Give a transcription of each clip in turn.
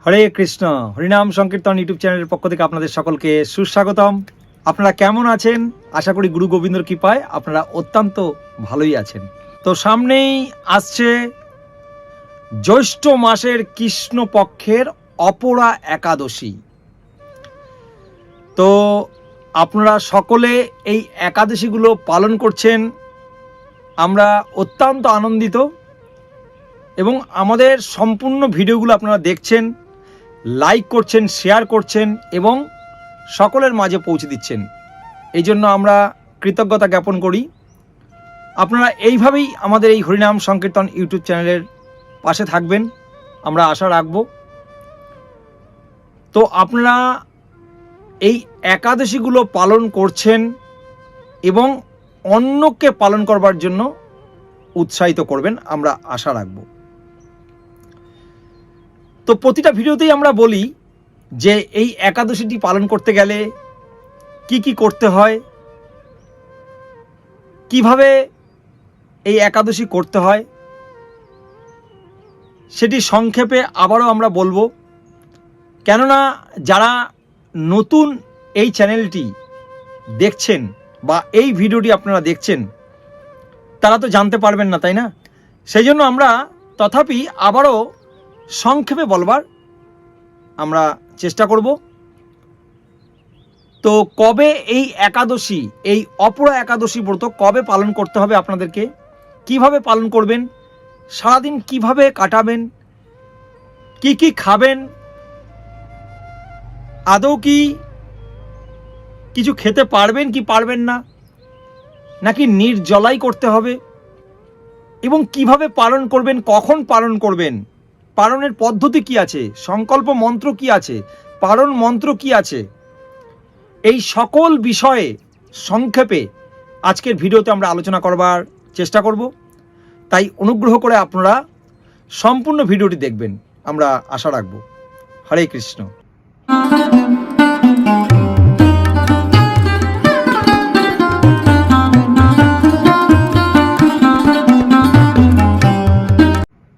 হরে কৃষ্ণ হরিনাম সংকীর্তন ইউটিউব চ্যানেলের পক্ষ থেকে আপনাদের সকলকে সুস্বাগতম। আপনারা কেমন আছেন? আশা করি গুরু গোবিন্দর কৃপায় আপনারা অত্যন্ত ভালোই আছেন। তো সামনেই আসছে জ্যৈষ্ঠ মাসের কৃষ্ণ পক্ষের অপরা একাদশী। তো আপনারা সকলে এই একাদশীগুলো পালন করছেন, আমরা অত্যন্ত আনন্দিত এবং আমাদের সম্পূর্ণ ভিডিওগুলো আপনারা দেখছেন, লাইক করছেন, শেয়ার করছেন এবং সকলের মাঝে পৌঁছে দিচ্ছেন। এই জন্য আমরা কৃতজ্ঞতা জ্ঞাপন করি। আপনারা এইভাবেই আমাদের এই হরিনাম সংকীর্তন ইউটিউব চ্যানেলের পাশে থাকবেন, আমরা আশা রাখব। তো আপনারা এই একাদশীগুলো পালন করছেন এবং অন্যকে পালন করবার জন্য উৎসাহিত করবেন, আমরা আশা রাখব। তো প্রতিটা ভিডিওতেই আমরা বলি যে এই একাদশীটি পালন করতে গেলে কি কি করতে হয়, কিভাবে এই একাদশী করতে হয়, সেটি সংক্ষেপে আবারও আমরা বলবো। কেননা যারা নতুন এই চ্যানেলটি দেখছেন বা এই ভিডিওটি আপনারা দেখছেন তারা তো জানতে পারবেন না, তাই না? সেই জন্য আমরা তথাপি আবারও সংক্ষেপে বলবার আমরা চেষ্টা করব। তো কবে এই একাদশী, এই অপরা একাদশী ব্রত কবে পালন করতে হবে আপনাদেরকে, কিভাবে পালন করবেন, সারাদিন কিভাবে কাটাবেন, কি কি খাবেন, আদৌ কি কিছু খেতে পারবেন কি পারবেন না, নাকি নির্জলাই করতে হবে, এবং কিভাবে পালন করবেন, কখন পালন করবেন, পালনের পদ্ধতি কি আছে, সংকল্প মন্ত্র কি আছে, পালন মন্ত্র কি আছে, এই সকল বিষয়ে সংক্ষেপে আজকের ভিডিওতে আমরা আলোচনা করবার চেষ্টা করব। তাই অনুগ্রহ করে আপনারা সম্পূর্ণ ভিডিওটি দেখবেন, আমরা আশা রাখব। হরে কৃষ্ণ।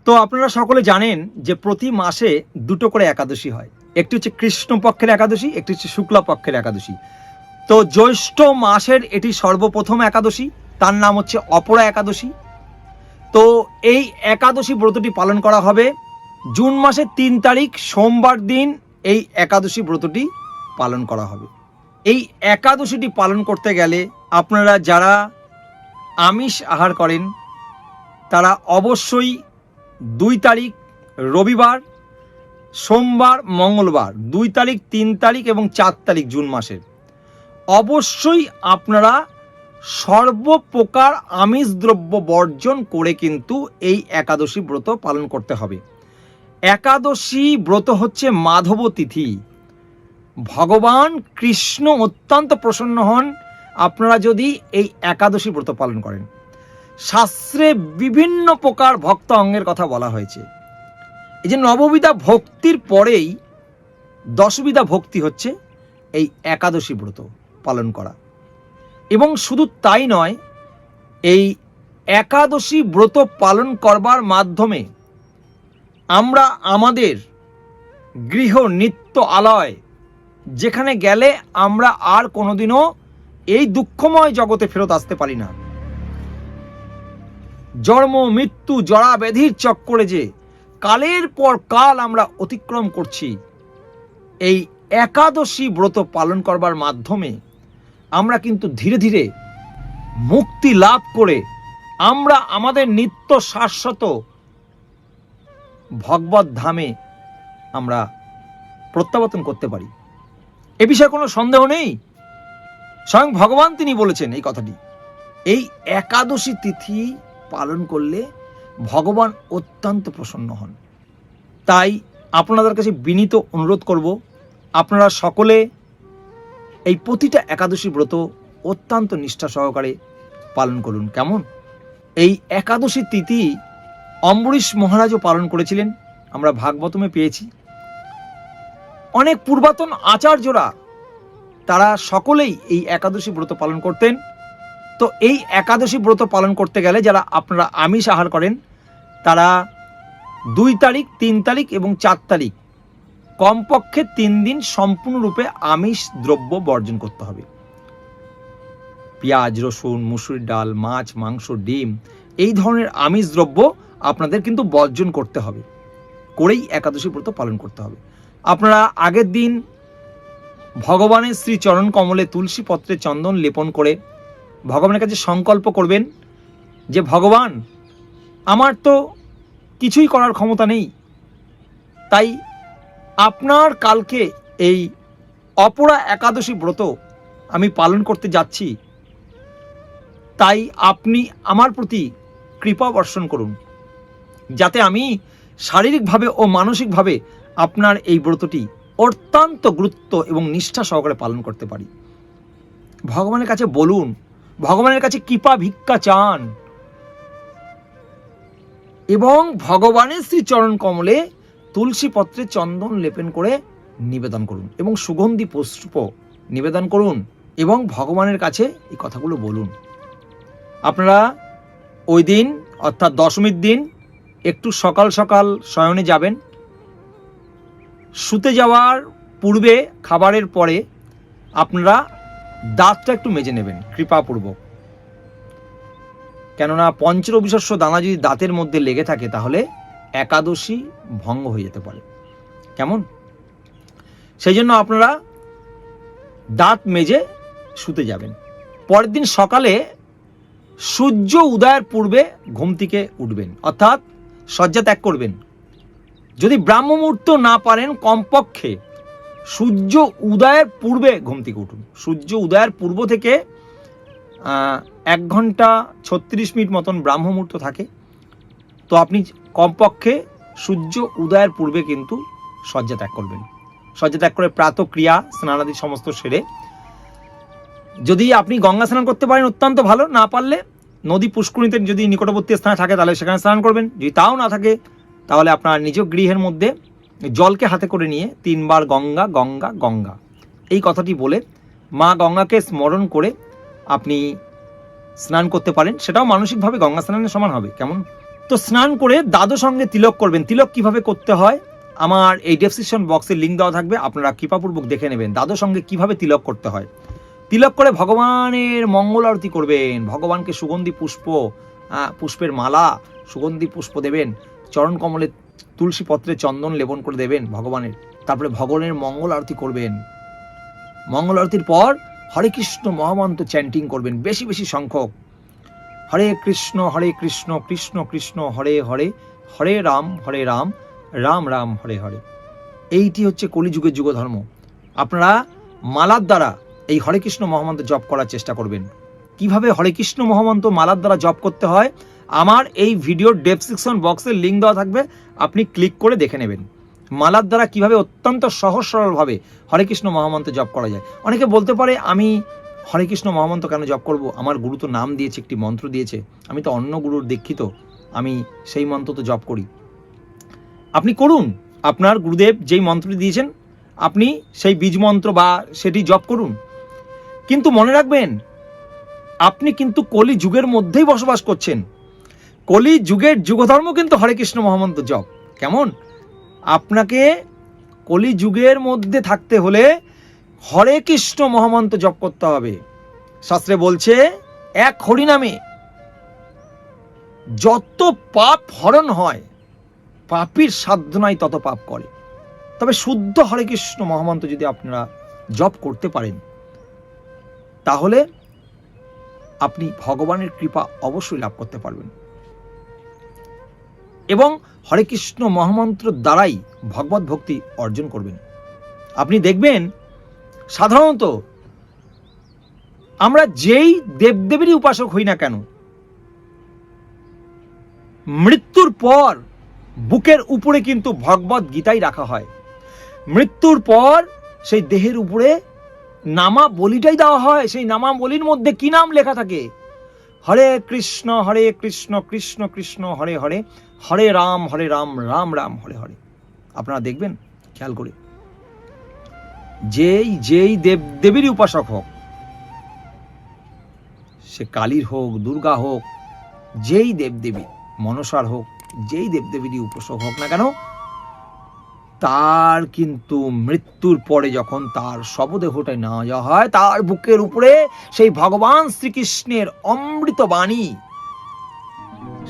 তো আপনারা সকলে জানেন যে প্রতি মাসে দুটো করে একাদশী হয়, একটি হচ্ছে কৃষ্ণপক্ষের একাদশী, একটি হচ্ছে শুক্লাপক্ষের একাদশী। তো জ্যৈষ্ঠ মাসের এটি সর্বপ্রথম একাদশী, তার নাম হচ্ছে অপরা একাদশী। তো এই একাদশী ব্রতটি পালন করা হবে জুন মাসের 3 তারিখ সোমবার দিন। এই একাদশী ব্রতটি পালন করা হবে। এই একাদশীটি পালন করতে গেলে আপনারা যারা আমিষ আহার করেন তারা অবশ্যই 2 তারিখ রবিবার, সোমবার, মঙ্গলবার 2 তারিখ, 3 তারিখ এবং 4 তারিখ জুন মাসের অবশ্যই আপনারা সর্বপ্রকার আমিষ দ্রব্য বর্জন করে কিন্তু এই একাদশী ব্রত পালন করতে হবে। একাদশী ব্রত হচ্ছে মাধব তিথি, ভগবান কৃষ্ণ অত্যন্ত প্রসন্ন হন আপনারা যদি এই একাদশী ব্রত পালন করেন। শাস্ত্রে বিভিন্ন প্রকার ভক্ত অঙ্গের কথা বলা হয়েছে। এই যে নববিধা ভক্তির পরেই 10 বিধা ভক্তি হচ্ছে এই একাদশী ব্রত পালন করা। এবং শুধু তাই নয়, এই একাদশী ব্রত পালন করবার মাধ্যমে আমরা আমাদের গৃহ নিত্য আলয় যেখানে গেলে আমরা আর কোনোদিনও এই দুঃখময় জগতে ফেরত আসতে পারি না, জন্ম মৃত্যু জরা ব্যাধির চক্করে যে কালের পর কাল আমরা অতিক্রম করছি, এই একাদশী ব্রত পালন করবার মাধ্যমে আমরা কিন্তু ধীরে ধীরে মুক্তি লাভ করে আমরা আমাদের নিত্য শাশ্বত ভগবত ধামে আমরা প্রত্যাবর্তন করতে পারি। এ বিষয়ে কোনো সন্দেহ নেই। স্বয়ং ভগবান তিনি বলেছেন এই কথাটি। এই একাদশী তিথি পালন করলে ভগবান অত্যন্ত প্রসন্ন হন। তাই আপনাদের কাছে বিনীত অনুরোধ করব, আপনারা সকলে এই প্রতিটা একাদশী ব্রত অত্যন্ত নিষ্ঠা সহকারে পালন করুন। কেমন? এই একাদশী তিথি অম্বরীশ মহারাজও পালন করেছিলেন, আমরা ভাগবতমে পেয়েছি। অনেক পূর্বাতন আচার্যরা তারা সকলেই এই একাদশী ব্রত পালন করতেন। তো এই একাদশী ব্রত পালন করতে গেলে যারা আপনারা আমিষ আহার করেন তারা 2 তারিখ, 3 তারিখ এবং 4 তারিখ কমপক্ষে 3 দিন সম্পূর্ণরূপে আমিষ দ্রব্য বর্জন করতে হবে। পেঁয়াজ, রসুন, মুসুরির ডাল, মাছ, মাংস, ডিম এই ধরনের আমিষ দ্রব্য আপনাদের কিন্তু বর্জন করতে হবে, করেই একাদশী ব্রত পালন করতে হবে। আপনারা আগের দিন ভগবানের শ্রী চরণ কমলে তুলসী পত্রে চন্দন লেপন করে ভগবানের কাছে সংকল্প করবেন যে ভগবান, আমার তো কিছুই করার ক্ষমতা নেই, তাই আপনার কালকে এই অপরা একাদশী ব্রত আমি পালন করতে যাচ্ছি, তাই আপনি আমার প্রতি কৃপা বর্ষণ করুন, যাতে আমি শারীরিকভাবে ও মানসিকভাবে আপনার এই ব্রতটি অত্যন্ত গুরুত্ব এবং নিষ্ঠা সহকারে পালন করতে পারি। ভগবানের কাছে বলুন, ভগবানের কাছে কৃপা ভিক্ষা চান এবং ভগবানের শ্রীচরণ কমলে তুলসী পত্রে চন্দন লেপন করে নিবেদন করুন এবং সুগন্ধি পুষ্প নিবেদন করুন এবং ভগবানের কাছে এই কথাগুলো বলুন। আপনারা ওই দিন অর্থাৎ দশমীর দিন একটু সকাল সকাল শয়নে যাবেন। শুতে যাওয়ার পূর্বে খাবারের পরে আপনারা দাঁতটা একটু মেজে নেবেন কৃপাপূর্বক, কেননা পঞ্চরবিশস্য দানা যদি দাঁতের মধ্যে লেগে থাকে তাহলে একাদশী ভঙ্গ হয়ে যেতে পারে। কেমন? সেই জন্য আপনারা দাঁত মেজে শুতে যাবেন। পরের দিন সকালে সূর্য উদয়ের পূর্বে ঘুম থেকে উঠবেন, অর্থাৎ শয্যা ত্যাগ করবেন। যদি ব্রাহ্ম মুহূর্ত না পারেন, কমপক্ষে সূর্য উদয়ের পূর্বে ঘুম থেকে উঠুন। সূর্য উদয়ের পূর্ব থেকে 1 ঘন্টা 36 মিনিট মতন ব্রাহ্ম মুহূর্ত থাকে, তো আপনি কমপক্ষে সূর্য উদয়ের পূর্বে কিন্তু শয্যা ত্যাগ করবেন। শয্যা ত্যাগ করে প্রাতঃক্রিয়া স্নানাদি সমস্ত সেরে, যদি আপনি গঙ্গা স্নান করতে পারেন অত্যন্ত ভালো, না পারলে নদী পুষ্করিণীতে যদি নিকটবর্তী স্থানে থাকে তাহলে সেখানে স্নান করবেন। যদি তাও না থাকে তাহলে আপনার নিজ গৃহের মধ্যে জলকে হাতে করে নিয়ে 3 বার গঙ্গা গঙ্গা গঙ্গা এই কথাটি বলে মা গঙ্গাকে স্মরণ করে আপনি স্নান করতে পারেন। সেটাও মানসিকভাবে গঙ্গা স্নানের সমান হবে। কেমন? তো স্নান করে দ্বাদশ অঙ্গে তিলক করবেন। তিলক কিভাবে করতে হয় আমার এই ডেসক্রিপশন বক্সে লিঙ্ক দেওয়া থাকবে, আপনারা কৃপাপূর্বক দেখে নেবেন দ্বাদশ অঙ্গে কিভাবে তিলক করতে হয়। তিলক করে ভগবানের মঙ্গল আরতি করবেন, ভগবানকে সুগন্ধি পুষ্পের মালা সুগন্ধি পুষ্প দেবেন, চরণ কমলে তুলসী পত্রে চন্দন লেপন করে দেবেন ভগবানের। তারপরে ভগবানের মঙ্গল আরতি করবেন। মঙ্গল আরতির পর হরে কৃষ্ণ মহামন্ত্র চ্যান্টিং করবেন বেশি বেশি সংখ্যক। হরে কৃষ্ণ কৃষ্ণ কৃষ্ণ হরে হরে, হরে রাম রাম রাম হরে হরে। এইটি হচ্ছে কলিযুগের যুগ ধর্ম। আপনারা মালার দ্বারা এই হরে কৃষ্ণ মহামন্ত্র জপ করার চেষ্টা করবেন। কিভাবে হরে কৃষ্ণ মহামন্ত্র মালার দ্বারা জপ করতে হয় আমার এই ভিডিওর ডেসক্রিপশন বক্সে লিঙ্ক দেওয়া থাকবে, আপনি ক্লিক করে দেখে নেবেন মালার দ্বারা কিভাবে অত্যন্ত সহজ সরলভাবে হরে কৃষ্ণ মহামন্ত্র জপ করা যায়। অনেকে বলতে পারে, আমি হরে কৃষ্ণ মহামন্ত্র কেন জপ করব? আমার গুরু তো নাম দিয়েছে, একটি মন্ত্র দিয়েছে, আমি তো অন্য গুরুর দীক্ষিত, আমি সেই মন্ত্র তো জপ করি। আপনি করুন, আপনার গুরুদেব যেই মন্ত্রটি দিয়েছেন আপনি সেই বীজ মন্ত্র বা সেটি জপ করুন। কিন্তু মনে রাখবেন, আপনি কিন্তু কলি যুগের মধ্যেই বসবাস করছেন। কলি যুগের যুগধর্ম কিন্তু হরে কৃষ্ণ মহামন্ত্র জপ। কেমন? আপনাকে কলি যুগের মধ্যে থাকতে হলে হরে কৃষ্ণ মহামন্ত্র জপ করতে হবে। শাস্ত্রে বলছে, এক হরিনামে যত পাপ হরণ হয়, পাপীর সাধ্য নাই তত পাপ করে। তবে শুদ্ধ হরে কৃষ্ণ মহামন্ত্র যদি আপনারা জপ করতে পারেন তাহলে আপনি ভগবানের কৃপা অবশ্যই লাভ করতে পারবেন এবং হরে কৃষ্ণ মহামন্ত্র দ্বারাই ভগবত ভক্তি অর্জন করবেন। আপনি দেখবেন, সাধারণত আমরা যেই দেবদেবীরই উপাসক হই না কেন, মৃত্যুর পর বুকের উপরে কিন্তু ভগবত গীতাই রাখা হয়। মৃত্যুর পর সেই দেহের উপরে নামাবলিটাই দেওয়া হয়। সেই নামাবলির মধ্যে কি নাম লেখা থাকে? হরে কৃষ্ণ কৃষ্ণ কৃষ্ণ হরে হরে, হরে রাম রাম রাম হরে হরে। আপনারা দেখবেন খেয়াল করে, যেই দেবদেবীর উপাসক হোক, সে কালীর হোক, দুর্গা হোক, যেই দেবদেবী, মনসার হোক, যেই দেবদেবীরই উপাসক হোক না কেন, তার কিন্তু মৃত্যুর পরে যখন তার শবদেহটা নেওয়া যাওয়া হয়, তার বুকের উপরে সেই ভগবান শ্রীকৃষ্ণের অমৃত বাণী,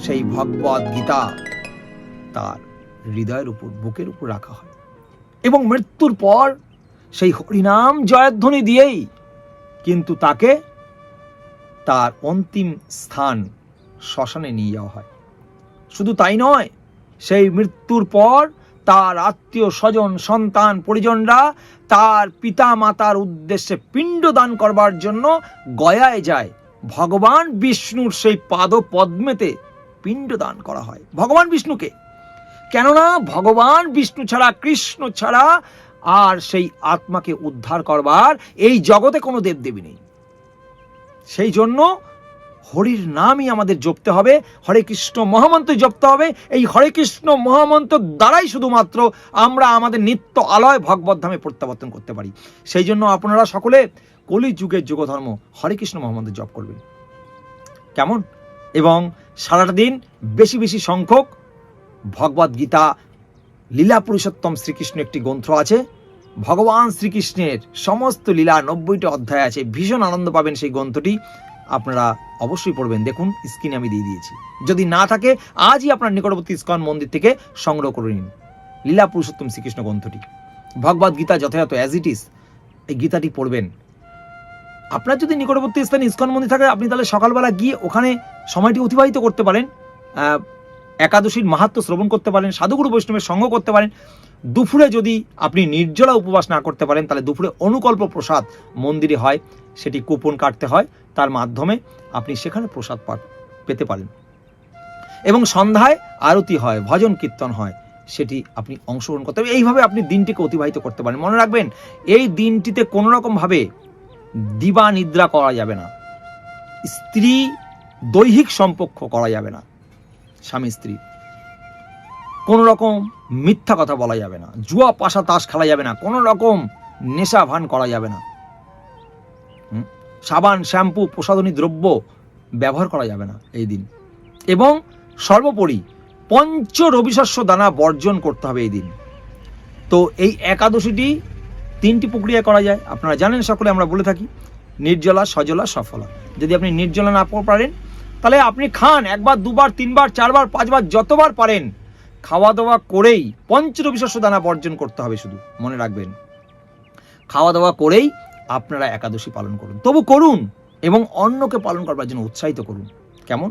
সেই ভগবদ গীতা তার হৃদয়ের উপর, বুকের উপর রাখা হয়। এবং মৃত্যুর পর সেই হরিনাম জয়ধ্বনি দিয়েই কিন্তু তাকে তার অন্তিম স্থান শ্মশানে নিয়ে যাওয়া হয়। শুধু তাই নয়, সেই মৃত্যুর পর তার আত্মীয় স্বজন, সন্তান, পরিজনরা তার পিতা মাতার উদ্দেশ্যে পিণ্ডদান করবার জন্য গয়ায় যায়। ভগবান বিষ্ণুর সেই পাদ পদ্মেতে পিণ্ডদান করা হয় ভগবান বিষ্ণুকে। কেননা ভগবান বিষ্ণু ছাড়া, কৃষ্ণ ছাড়া আর সেই আত্মাকে উদ্ধার করবার এই জগতে কোনো দেবদেবী নেই। সেই জন্য হরির নামই আমাদের জপতে হবে, হরে কৃষ্ণ মহামন্ত্র জপতে হবে। এই হরে কৃষ্ণ মহামন্ত্র দ্বারাই শুধুমাত্র আমরা আমাদের নিত্য আলয় ভগবত ধামে প্রত্যাবর্তন করতে পারি। সেই জন্য আপনারা সকলে কলি যুগের যুগধর্ম হরে কৃষ্ণ মহামন্ত্র জপ করবেন, কেমন? এবং সারাটা দিন বেশি বেশি সংখ্যক ভগবদ গীতা, লীলা পুরুষোত্তম শ্রীকৃষ্ণ একটি গ্রন্থ আছে, ভগবান শ্রীকৃষ্ণের সমস্ত লীলা 90টি অধ্যায় আছে। ভীষণ আনন্দ পাবেন সেই গ্রন্থটি, আপনারা অবশ্যই পড়বেন। দেখুন স্ক্রিনে আমি দিয়ে দিয়েছি, যদি না থাকে আজই আপনার নিকটবর্তী ইস্কন মন্দির থেকে সংগ্রহ করে নিন লীলা পুরুষোত্তম শ্রীকৃষ্ণ গ্রন্থটি। ভগবদ গীতা যথাযথ অ্যাজ ইট ইজ এই গীতাটি পড়বেন। আপনার যদি নিকটবর্তী স্থানে ইস্কন মন্দির থাকে, আপনি তাহলে সকালবেলা গিয়ে ওখানে সময়টি অতিবাহিত করতে পারেন, একাদশীর মাহাত্ম্য শ্রবণ করতে পারেন, সাধুগুরু বৈষ্ণবের সঙ্গ করতে পারেন। দুপুরে যদি আপনি নির্জলা উপবাস না করতে পারেন, তাহলে দুপুরে অনুকল্প প্রসাদ মন্দিরে হয়, সেটি কুপন কাটতে হয়, তার মাধ্যমে আপনি সেখানে প্রসাদ পেতে পারেন। এবং সন্ধ্যায় আরতি হয়, ভজন কীর্তন হয়, সেটি আপনি অংশগ্রহণ করতে হবে। এইভাবে আপনি দিনটিকে অতিবাহিত করতে পারেন। মনে রাখবেন, এই দিনটিতে কোনো রকমভাবে দিবা নিদ্রা করা যাবে না, স্ত্রী দৈহিক সম্পর্ক করা যাবে না, স্বামী স্ত্রী কোনো রকম মিথ্যা কথা বলা যাবে না, জুয়া পাশা তাস খেলা যাবে না, কোনো রকম নেশা ভান করা যাবে না, সাবান শ্যাম্পু প্রসাধনী দ্রব্য ব্যবহার করা যাবে না এই দিন। এবং সর্বোপরি পঞ্চ রবিশস্য দানা বর্জন করতে হবে এই দিন। তো এই একাদশীটি 3টি প্রক্রিয়া করা যায়, আপনারা জানেন সকলে, আমরা বলে থাকি নির্জলা, সজলা, সফলা। যদি আপনি নির্জলা না পারেন, তাহলে আপনি খান, 1 বার 2 বার 3 বার 4 বার 5 বার যতবার পারেন খাওয়া দাওয়া করেই পঞ্চ রবিশস্য দানা বর্জন করতে হবে। শুধু মনে রাখবেন, খাওয়া দাওয়া করেই আপনারা একাদশী পালন করুন, তবু করুন এবং অন্যকে পালন করবার জন্য উৎসাহিত করুন, কেমন?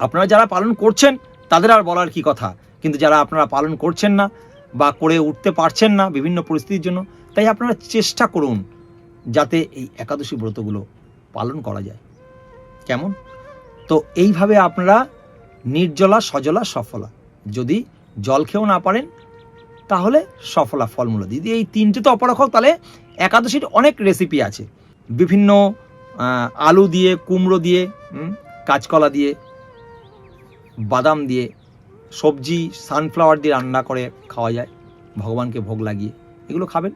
আপনারা যারা পালন করছেন তাদের আর বলার কি কথা, কিন্তু যারা আপনারা পালন করছেন না বা করে উঠতে পারছেন না বিভিন্ন পরিস্থিতির জন্য, তাই আপনারা চেষ্টা করুন যাতে এই একাদশী ব্রতগুলো পালন করা যায়, কেমন? তো এইভাবে আপনারা নির্জলা, সজলা, সফলা, যদি জল খেয়েও না পারেন তাহলে সফলা ফলমূল দিয়ে, এই 3টে তো অপরাখক। তাহলে একাদশীর অনেক রেসিপি আছে, বিভিন্ন আলু দিয়ে, কুমড়ো দিয়ে, কাঁচকলা দিয়ে, বাদাম দিয়ে, সবজি সানফ্লাওয়ার দিয়ে রান্না করে খাওয়া যায় ভগবানকে ভোগ লাগিয়ে, এগুলো খাবেন।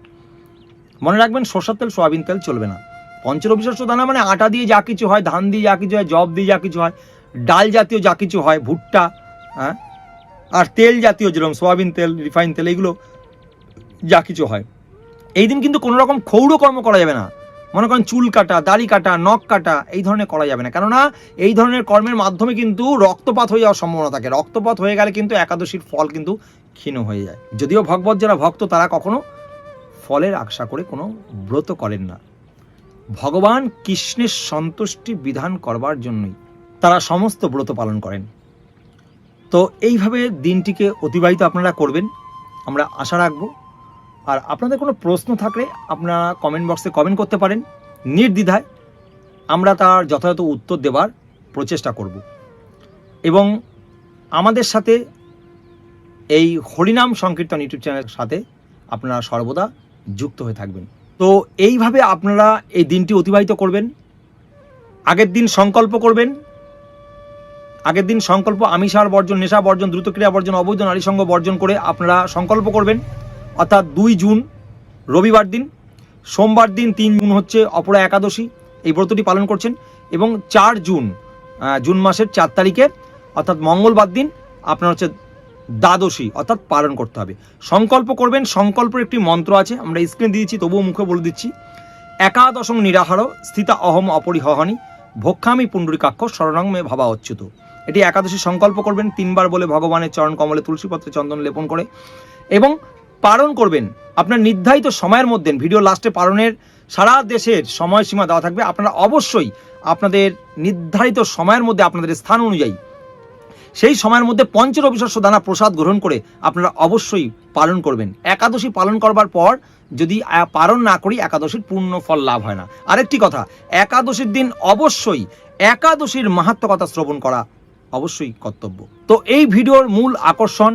মনে রাখবেন, সরষের তেল, সয়াবিন তেল চলবে না। পঞ্চরবিশস্য দানা মানে আটা দিয়ে যা কিছু হয়, ধান দিয়ে যা কিছু হয়, জব দিয়ে যা কিছু হয়, ডাল জাতীয় যা কিছু হয়, ভুট্টা, হ্যাঁ, আর তেল জাতীয় যেরকম সয়াবিন তেল, রিফাইন তেল, এইগুলো যা কিছু হয়। এই দিন কিন্তু কোনো রকম ক্ষৌর কর্ম করা যাবে না। মনে করেন চুল কাটা, দাড়ি কাটা, নখ কাটা, এই ধরনের করা যাবে না, কেননা এই ধরনের কর্মের মাধ্যমে কিন্তু রক্তপাত হয়ে যাওয়ার সম্ভাবনা থাকে। রক্তপাত হয়ে গেলে কিন্তু একাদশীর ফল কিন্তু ক্ষীণ হয়ে যায়। যদিও ভগবত যারা ভক্ত, তারা কখনো ফলের আশা করে কোনো ব্রত করেন না। ভগবান কৃষ্ণের সন্তুষ্টি বিধান করবার জন্যই তারা সমস্ত ব্রত পালন করেন। তো এইভাবে দিনটিকে অতিবাহিত আপনারা করবেন, আমরা আশা রাখবো। আর আপনাদের কোনো প্রশ্ন থাকলে আপনারা কমেন্ট বক্সে কমেন্ট করতে পারেন নির্দ্বিধায়, আমরা তার যথাযথ উত্তর দেবার প্রচেষ্টা করব। এবং আমাদের সাথে এই হরিনাম সংকীর্তন ইউটিউব চ্যানেলের সাথে আপনারা সর্বদা যুক্ত হয়ে থাকবেন। তো এইভাবে আপনারা এই দিনটি অতিবাহিত করবেন। আগের দিন সংকল্প করবেন, আগের দিন সংকল্প আমিষার বর্জন, নেশা বর্জন, দ্রুতক্রিয়া বর্জন, অবৈধ নারী সঙ্গ বর্জন করে আপনারা সংকল্প করবেন। অর্থাৎ 2 জুন রবিবার দিন, সোমবার দিন 3 জুন হচ্ছে অপরা একাদশী, এই ব্রতটি পালন করছেন। এবং 4 জুন, জুন মাসের 4 তারিখে অর্থাৎ মঙ্গলবার দিন আপনার হচ্ছে দ্বাদশী অর্থাৎ পালন করতে হবে। সংকল্প করবেন, সংকল্পের একটি মন্ত্র আছে, আমরা স্ক্রিনে দিয়েছি, তবুও মুখে বলে দিচ্ছি। একাদশং নিরাহার স্থিতা অহম অপরিহহানি ভক্ষামি পুণ্ডরীকাক্ষ শরণং মে ভাবা অচ্যুত। এটি একাদশী সংকল্প করবেন 3 বার বলে ভগবানের চরণ কমলে তুলসীপত্রে চন্দন লেপন করে, এবং পালন করবেন আপনার নির্ধারিত সময়ের মধ্যে। ভিডিও লাস্টে পালনের সারা দেশের সময়সীমা দেওয়া থাকবে, আপনারা অবশ্যই আপনাদের নির্ধারিত সময়ের মধ্যে আপনাদের স্থান অনুযায়ী সেই সময়ের মধ্যে পঞ্চরবিশস্য দানা প্রসাদ গ্রহণ করে আপনারা অবশ্যই পালন করবেন। একাদশী পালন করবার পর যদি পালন না করি একাদশীর পূর্ণ ফল লাভ হয় না। আরেকটি কথা, একাদশীর দিন অবশ্যই একাদশীর মাহাত্ম্য কথা শ্রবণ করা অবশ্যই কর্তব্য। তো এই ভিডিওর মূল আকর্ষণ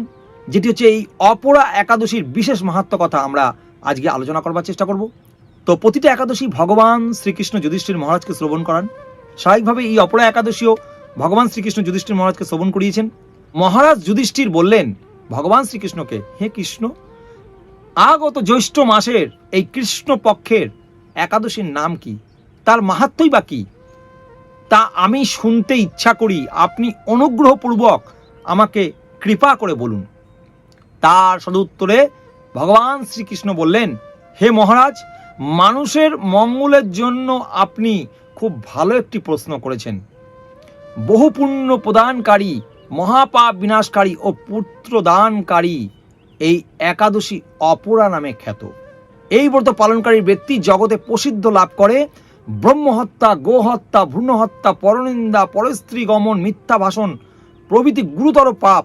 যেটি হচ্ছে এই অপরা একাদশীর বিশেষ মাহাত্ম্য কথা আমরা আজকে আলোচনা করবার চেষ্টা করব। তো প্রতিটা একাদশী ভগবান শ্রীকৃষ্ণ যুধিষ্ঠির মহারাজকে শ্রবণ করান। স্বাভাবিকভাবে এই অপরা একাদশীও ভগবান শ্রীকৃষ্ণ যুধিষ্ঠির মহারাজকে শ্রবণ করিয়েছেন। মহারাজ যুধিষ্ঠির বললেন ভগবান শ্রীকৃষ্ণকে, হে কৃষ্ণ, আগত জ্যৈষ্ঠ মাসের এই কৃষ্ণ পক্ষের একাদশীর নাম কি, তার মাহাত্ম্যই বা কি, তা আমি শুনতে ইচ্ছা করি, আপনি অনুগ্রহপূর্বক আমাকে কৃপা করে বলুন। তার সদুত্তরে ভগবান শ্রীকৃষ্ণ বললেন, হে মহারাজ, মানুষের মঙ্গলের জন্য আপনি খুব ভালো একটি প্রশ্ন করেছেন। বহু পুণ্য প্রদানকারী, মহাপাপ বিনাশকারী ও পুত্র দানকারী এই একাদশী অপরা নামে খ্যাত। এই ব্রত পালনকারী ব্যক্তি জগতে প্রসিদ্ধ লাভ করে। ব্রহ্মহত্যা, গোহত্যা, ভ্রূণহত্যা, পরনিন্দা, পরস্ত্রী গমন, মিথ্যা ভাষণ প্রভৃতি গুরুতর পাপ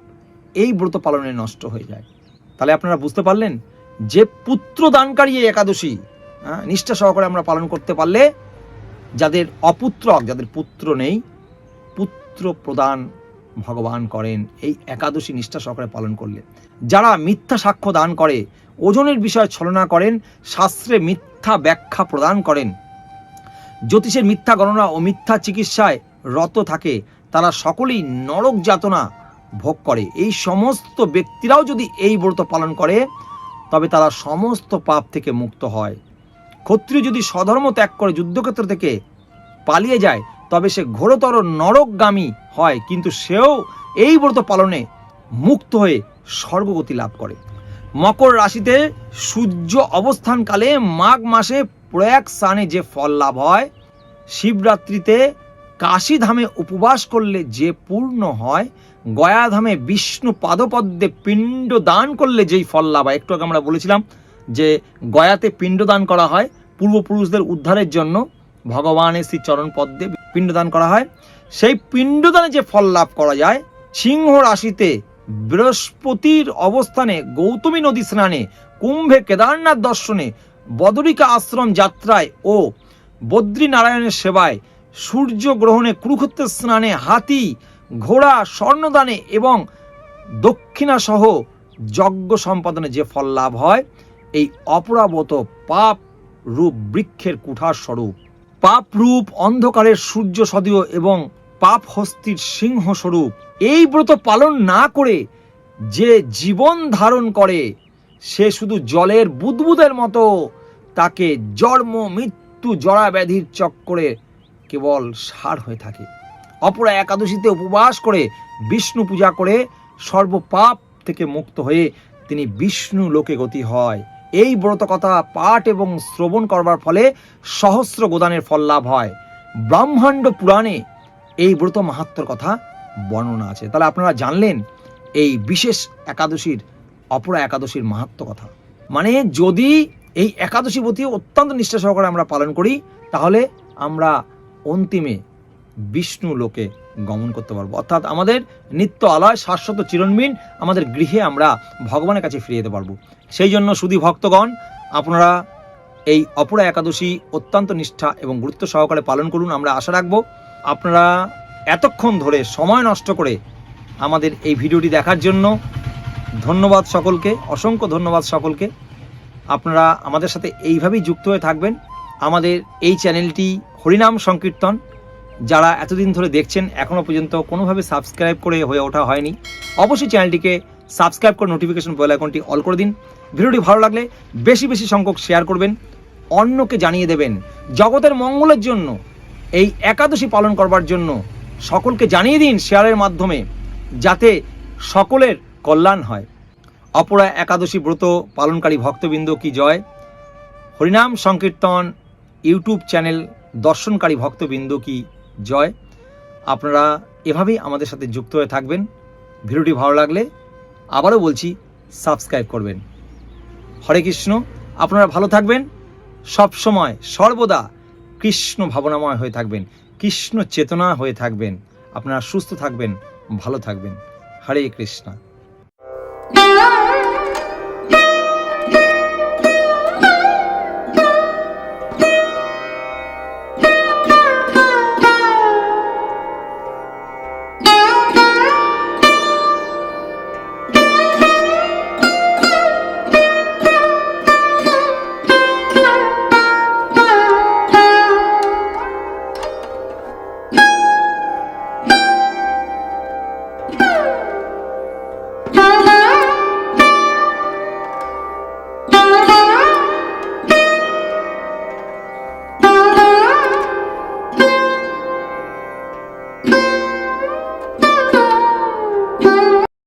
এই ব্রত পালনে নষ্ট হয়ে যায়। তাহলে আপনারা বুঝতে পারলেন যে পুত্র দানকারী এই একাদশী নিষ্ঠা সহকারে আমরা পালন করতে পারলে যাদের অপুত্রক, যাদের পুত্র নেই, পুত্র প্রদান ভগবান করেন এই একাদশী নিষ্ঠা সহকারে পালন করলে। যারা মিথ্যা সাক্ষ্য দান করে, ওজনের বিষয়ে ছলনা করেন, শাস্ত্রে মিথ্যা ব্যাখ্যা প্রদান করেন, জ্যোতিষের মিথ্যা গণনা ও মিথ্যা চিকিৎসায় রত থাকে, তারা সকলেই নরক যাতনা ভোগ করে। এই সমস্ত ব্যক্তিরাও যদি এই ব্রত পালন করে তবে তারা সমস্ত পাপ থেকে মুক্ত হয়। ক্ষত্রিয় যদি স্বধর্ম ত্যাগ করে যুদ্ধক্ষেত্র থেকে পালিয়ে যায় তবে সে ঘোরতর নরকগামী হয়, কিন্তু সেও এই ব্রত পালনে মুক্ত হয়ে স্বর্গগতি লাভ করে। মকর রাশিতে সূর্য অবস্থানকালে মাঘ মাসে প্রয়াগ স্নানে যে ফল লাভ হয়, শিবরাত্রিতে কাশীধামে উপবাস করলে যে পূর্ণ হয়, গয়াধামে বিষ্ণু পাদপদ্মে পিণ্ড দান করলে যেই ফল লাভ হয়। একটু আগে আমরা বলেছিলাম যে গয়াতে পিণ্ড দান করা হয় পূর্বপুরুষদের উদ্ধারের জন্য, ভগবানের শ্রী চরণ পদ্মে পিণ্ডদান করা হয়। সেই পিণ্ডদানে যে ফল লাভ করা যায়, সিংহ রাশিতে বৃহস্পতির অবস্থানে গৌতমী নদী স্নানে, কুম্ভে কেদারনাথ দর্শনে, বদরিকা আশ্রম যাত্রায় ও বদ্রীনারায়ণের সেবায়, সূর্য গ্রহণে, কুরুক্ষেত্রের স্নানে, হাতি ঘোড়া স্বর্ণদানে এবং দক্ষিণা সহ যজ্ঞ সম্পাদনে যে ফল লাভ হয়, এই অপরাবত পাপ রূপ বৃক্ষের কুঠার স্বরূপ, পাপ রূপ অন্ধকারের সূর্য সদীয় এবং পাপ হস্তির সিংহ স্বরূপ এই ব্রত পালন না করে যে জীবন ধারণ করে সে শুধু জলের বুদবুদের মতো, তাকে জন্ম মৃত্যু জরা ব্যাধির চক্করে কেবল সার হয়ে থাকে। অপরা একাদশীতে উপবাস করে বিষ্ণু পূজা করে সর্বপাপ থেকে মুক্ত হয়ে তিনি বিষ্ণু লোকে গতি হয়। এই ব্রত কথা পাঠ এবং শ্রবণ করবার ফলে সহস্র গোদানের ফল লাভ হয়। ব্রহ্মাণ্ড পুরাণে এই ব্রত মাহাত্ম্যর কথা বর্ণনা আছে। তাহলে আপনারা জানলেন এই বিশেষ একাদশীর, অপরা একাদশীর মাহাত্ম্য কথা। মানে যদি এই একাদশী ব্রতী অত্যন্ত নিষ্ঠা সহকারে আমরা পালন করি তাহলে আমরা অন্তিমে বিষ্ণু লোকে গমন করতে পারবো, অর্থাৎ আমাদের নিত্য আলয় শাশ্বত চিরঞ্জীন আমাদের গৃহে আমরা ভগবানের কাছে ফিরে যেতে পারবো। সেই জন্য শুধু ভক্তগণ আপনারা এই অপরা একাদশী অত্যন্ত নিষ্ঠা এবং গুরুত্ব সহকারে পালন করুন। আমরা আশা রাখবো আপনারা এতক্ষণ ধরে সময় নষ্ট করে আমাদের এই ভিডিওটি দেখার জন্য ধন্যবাদ সকলকে, অসংখ্য ধন্যবাদ সকলকে। আপনারা আমাদের সাথে এইভাবেই যুক্ত হয়ে থাকবেন। আমাদের এই চ্যানেলটি হরিনাম সংকীর্তন যারা এতদিন ধরে দেখছেন এখনও পর্যন্ত কোনোভাবে সাবস্ক্রাইব করে হয়ে ওঠা হয়নি, অবশ্যই চ্যানেলটিকে সাবস্ক্রাইব করে নোটিফিকেশন বেল আইকনটি অল করে দিন। ভিডিওটি ভালো লাগলে বেশি বেশি সংখ্যক শেয়ার করবেন, অন্যকে জানিয়ে দেবেন। জগতের মঙ্গলের জন্য এই একাদশী পালন করবার জন্য সকলকে জানিয়ে দিন শেয়ারের মাধ্যমে, যাতে সকলের কল্যাণ হয়। অপরা একাদশী ব্রত পালনকারী ভক্তবৃন্দ কি জয়। হরিনাম সংকীর্তন ইউটিউব চ্যানেল দর্শনকারী ভক্তবৃন্দ কি জয়। আপনারা এভাবেই আমাদের সাথে যুক্ত হয়ে থাকবেন। ভিডিওটি ভালো লাগলে আবারও বলছি সাবস্ক্রাইব করবেন। হরে কৃষ্ণ। আপনারা ভালো থাকবেন, সব সময় সর্বদা কৃষ্ণ ভাবনাময় হয়ে থাকবেন, কৃষ্ণ চেতনা হয়ে থাকবেন। আপনারা সুস্থ থাকবেন, ভালো থাকবেন। হরে কৃষ্ণ।